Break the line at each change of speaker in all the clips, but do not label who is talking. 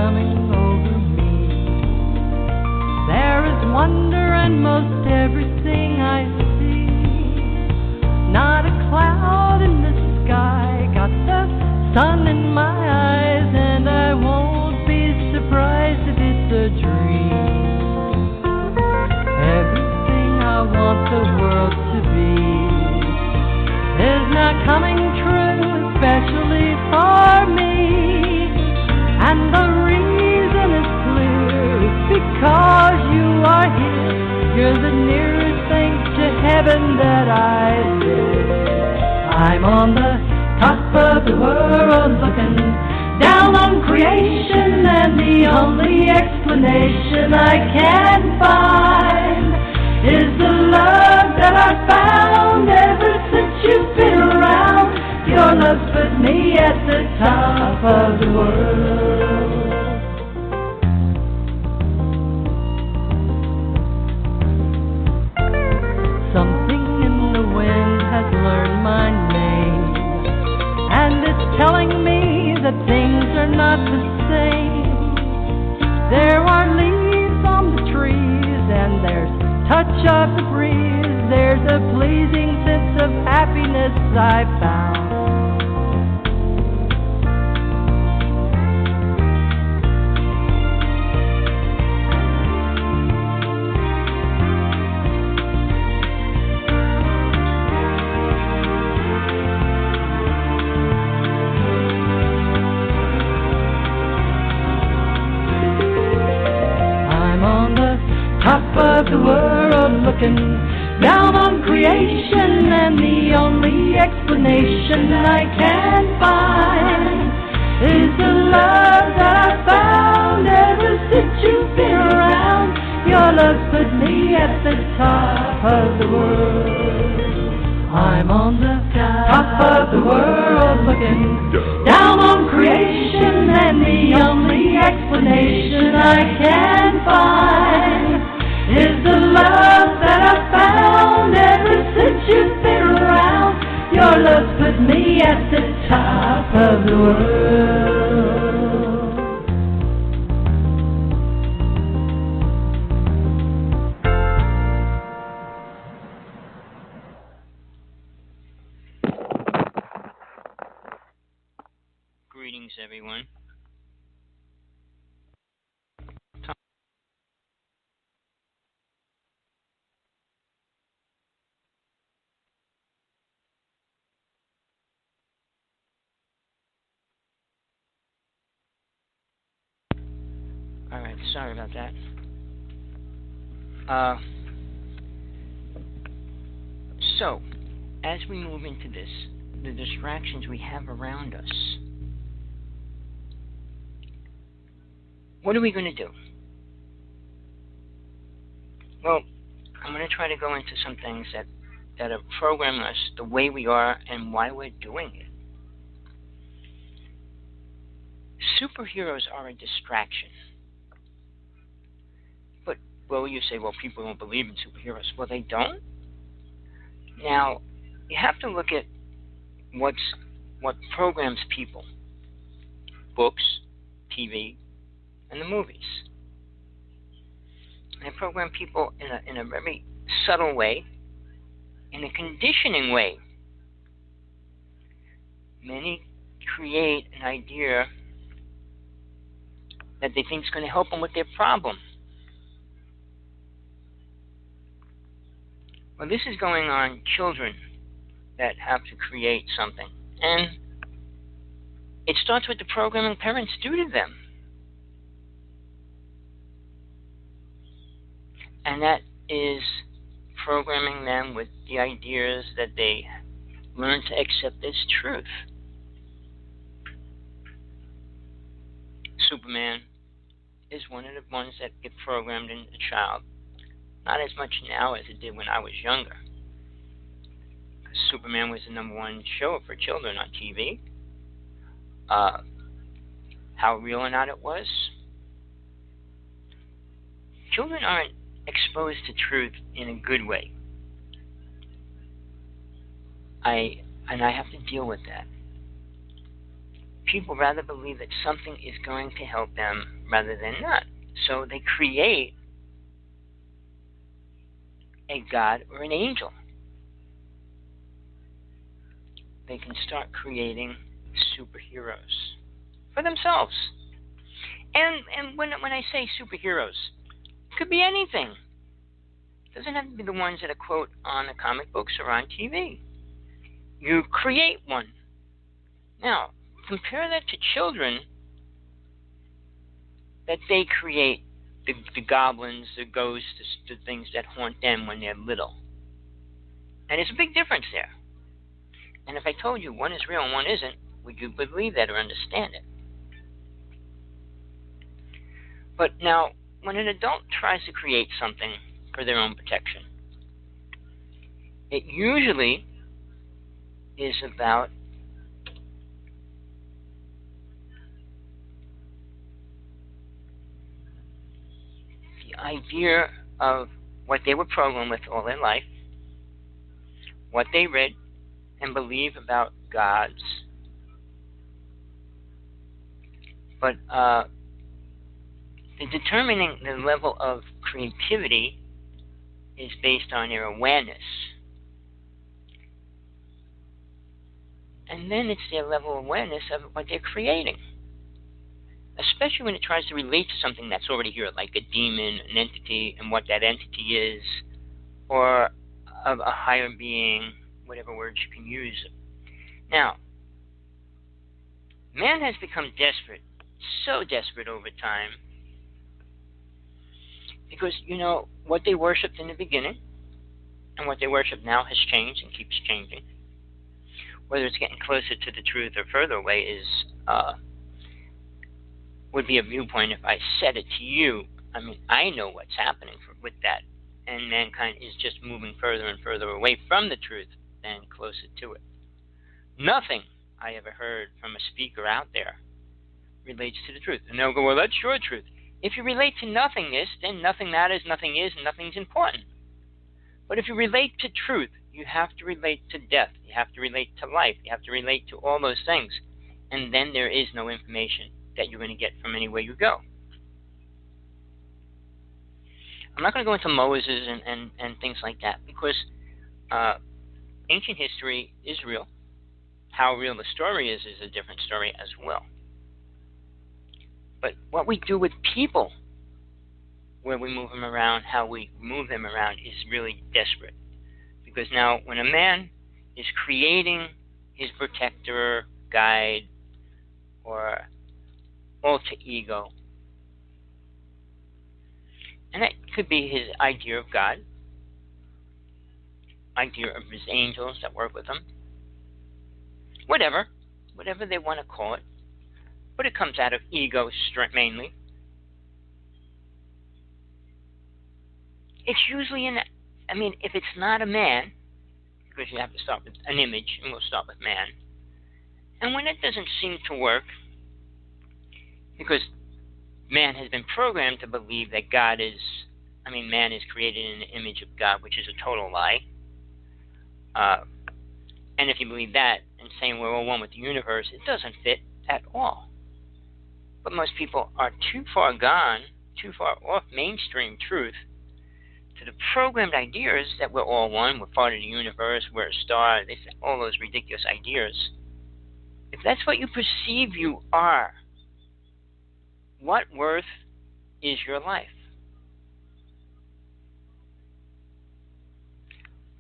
coming over me. There is wonder in most everything I see. Not a cloud in the sky, got the sun in my eyes, and I won't be surprised if it's a dream. Everything I want the world to be is not coming true, especially for me. And the reason is clear, it's because you are here. You're the nearest thing to heaven that I live. I'm on the top of the world looking down on creation, and the only explanation I can find is the love that I found ever since you've been around. Your love put me at the top of the world. Something in the wind has learned my name, and it's telling me that things are not the same. There are leaves on the trees, and there's touch of the breeze. There's a pleasing sense of happiness I found. Top of the world looking down on creation, and the only explanation I can find is the love that I found ever since you've been around. Your love put me at the top of the world. I'm on the top of the world looking down on creation, and the only explanation I can find is the love that I found ever since you've been around. Your love put me at the top of the world.
Greetings, everyone. Alright, sorry about that. So, as we move into this, the distractions we have around us, what are we going to do? Well, I'm going to try to go into some things that are programming us the way we are and why we're doing it. Superheroes are a distraction. But, well, you say, well, people don't believe in superheroes. Well, they don't? Now, you have to look at what programs people. Books, TV, and the movies. And they program people in a very subtle way, in a conditioning way. Many create an idea that they think is going to help them with their problem. Well, this is going on children that have to create something. And it starts with the programming parents do to them. And that is programming them with the ideas that they learn to accept as truth. Superman is one of the ones that get programmed in a child. Not as much now as it did when I was younger. Superman was the #1 show for children on TV. How real or not it was, children aren't exposed to truth in a good way. I have to deal with that. people rather believe that something is going to help them rather than not. So they create a god or an angel. They can start creating superheroes for themselves. And when I say superheroes, it could be anything. It doesn't have to be the ones that are quote on the comic books or on TV. You create one. Now, compare that to children, that they create the goblins, the ghosts, the things that haunt them when they're little. And there's a big difference there. And if I told you one is real and one isn't, would you believe that or understand it? But now, when an adult tries to create something for their own protection, it usually is about the idea of what they were programmed with all their life, what they read and believe about gods. But the determining the level of creativity is based on their awareness. And then it's their level of awareness of what they're creating. Especially when it tries to relate to something that's already here, like a demon, an entity, and what that entity is, or of a higher being, whatever words you can use. Now, man has become desperate, so desperate over time, because, what they worshipped in the beginning and what they worship now has changed and keeps changing. Whether it's getting closer to the truth or further away would be a viewpoint if I said it to you. I mean, I know what's happening with that, and mankind is just moving further and further away from the truth than closer to it. Nothing I ever heard from a speaker out there relates to the truth. And they'll go, well, that's your truth. If you relate to nothingness, then nothing matters, nothing is, and nothing's important. But if you relate to truth, you have to relate to death. You have to relate to life. You have to relate to all those things. And then there is no information that you're going to get from anywhere you go. I'm not going to go into Moses and things like that, because ancient history is real. How real the story is a different story as well. But what we do with people, where we move them around, how we move them around, is really desperate. Because now, when a man is creating his protector, guide, or alter ego, and that could be his idea of God, idea of his angels that work with him, whatever they want to call it, but it comes out of ego mainly. It's usually if it's not a man, because you have to start with an image, and we'll start with man, and when it doesn't seem to work, because man has been programmed to believe that man is created in the image of God, which is a total lie. And if you believe that and saying we're all one with the universe, it doesn't fit at all. But most people are too far gone, too far off mainstream truth, to the programmed ideas that we're all one, we're part of the universe, we're a star, all those ridiculous ideas. If that's what you perceive you are, what worth is your life?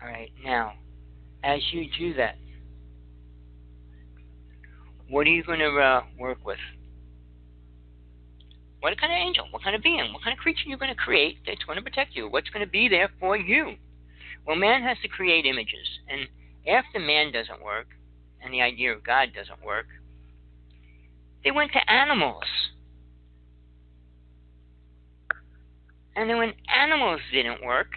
All right, now, as you do that, what are you going to work with? What kind of angel? What kind of being? What kind of creature you're going to create that's going to protect you? What's going to be there for you? Well, man has to create images. And after man doesn't work, and the idea of God doesn't work, they went to animals. And then when animals didn't work,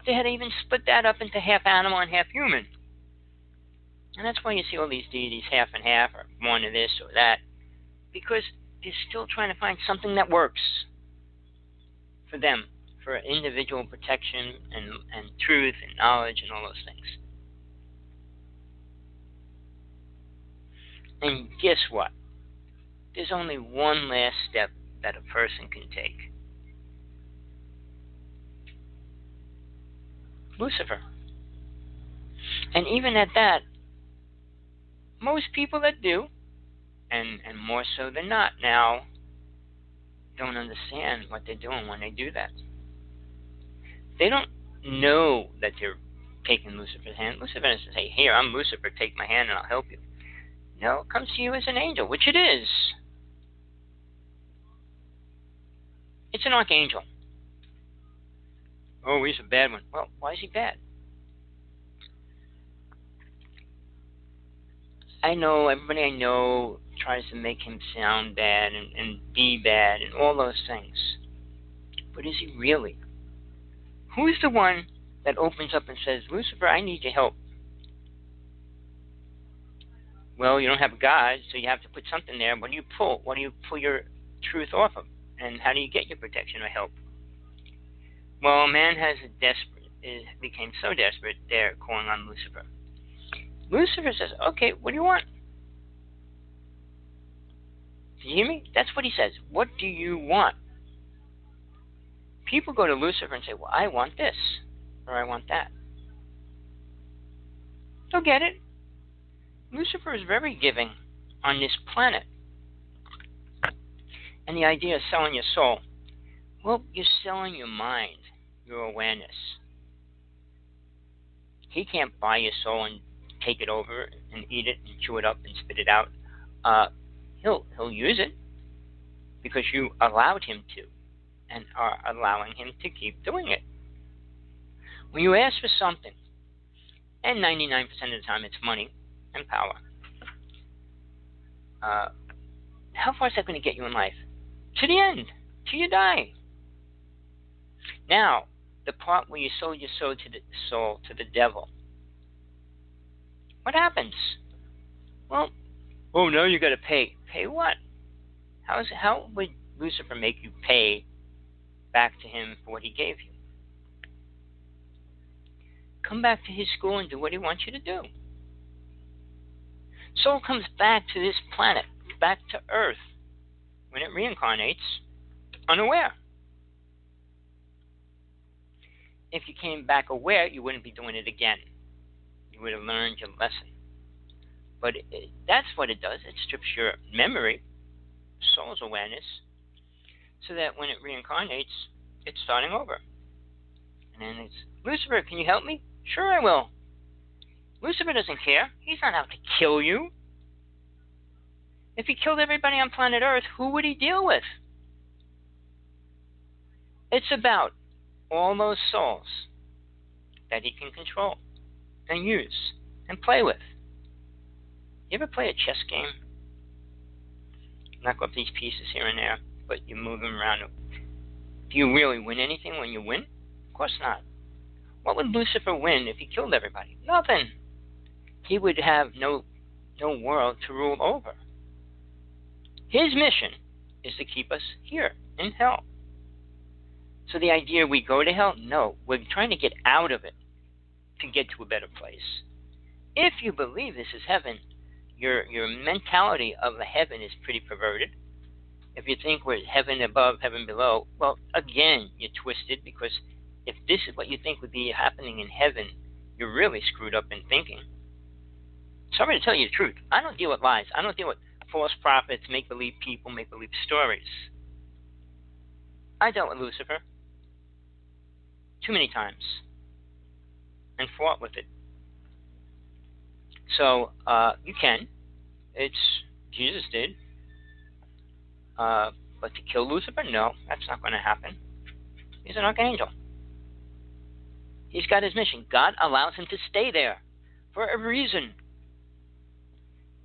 they had to even split that up into half animal and half human. And that's why you see all these deities half and half, or one of this or that, because they're still trying to find something that works for them, for individual protection and truth and knowledge and all those things. And guess what? There's only one last step that a person can take. Lucifer. And even at that, most people that do, and more so than not now, don't understand what they're doing when they do that. They don't know that they're taking Lucifer's hand. Lucifer doesn't say, here, I'm Lucifer, take my hand and I'll help you. No, it comes to you as an angel, which it is. It's an archangel. Oh, he's a bad one. Well, why is he bad? I know, everybody I know tries to make him sound bad and be bad and all those things. But is he really? Who's the one that opens up and says, Lucifer, I need your help? Well, you don't have God, so you have to put something there. What do you pull? What do you pull your truth off of? And how do you get your protection or help? Well, man became so desperate, they're calling on Lucifer. Lucifer says, okay, what do you want? Do you hear me? That's what he says. What do you want? People go to Lucifer and say, well, I want this, or I want that. They'll get it. Lucifer is very giving on this planet. And the idea of selling your soul, well, you're selling your mind, your awareness. He can't buy your soul and take it over and eat it and chew it up and spit it out. He'll use it because you allowed him to and are allowing him to keep doing it. When you ask for something, and 99% of the time it's money and power, how far is that going to get you in life? To the end, till you die. Now, the part where you sold your soul to the devil, what happens? Well, oh, now you got to pay. Pay what? How would Lucifer make you pay back to him for what he gave you? Come back to his school and do what he wants you to do. Soul comes back to this planet, back to Earth, when it reincarnates, unaware. If you came back aware, you wouldn't be doing it again. You would have learned your lesson. But that's what it does. It strips your memory, soul's awareness, so that when it reincarnates, it's starting over. And then it's, Lucifer, can you help me? Sure, I will. Lucifer doesn't care. He's not out to kill you. If he killed everybody on planet Earth, who would he deal with? It's about all those souls that he can control and use and play with. You ever play a chess game? Knock up these pieces here and there, but you move them around. Do you really win anything when you win? Of course not. What would Lucifer win if he killed everybody? Nothing. He would have no world to rule over. His mission is to keep us here in hell. So the idea we go to hell? No. We're trying to get out of it to get to a better place. If you believe this is heaven, your mentality of the heaven is pretty perverted. If you think we're heaven above, heaven below, well, again, you're twisted, because if this is what you think would be happening in heaven, you're really screwed up in thinking. Sorry to tell you the truth. I don't deal with lies. I don't deal with false prophets, make-believe people, make-believe stories. I dealt with Lucifer too many times and fought with it. So, you can. Jesus did. But to kill Lucifer? No, that's not going to happen. He's an archangel. He's got his mission. God allows him to stay there for a reason.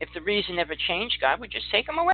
If the reason never changed, God would just take him away.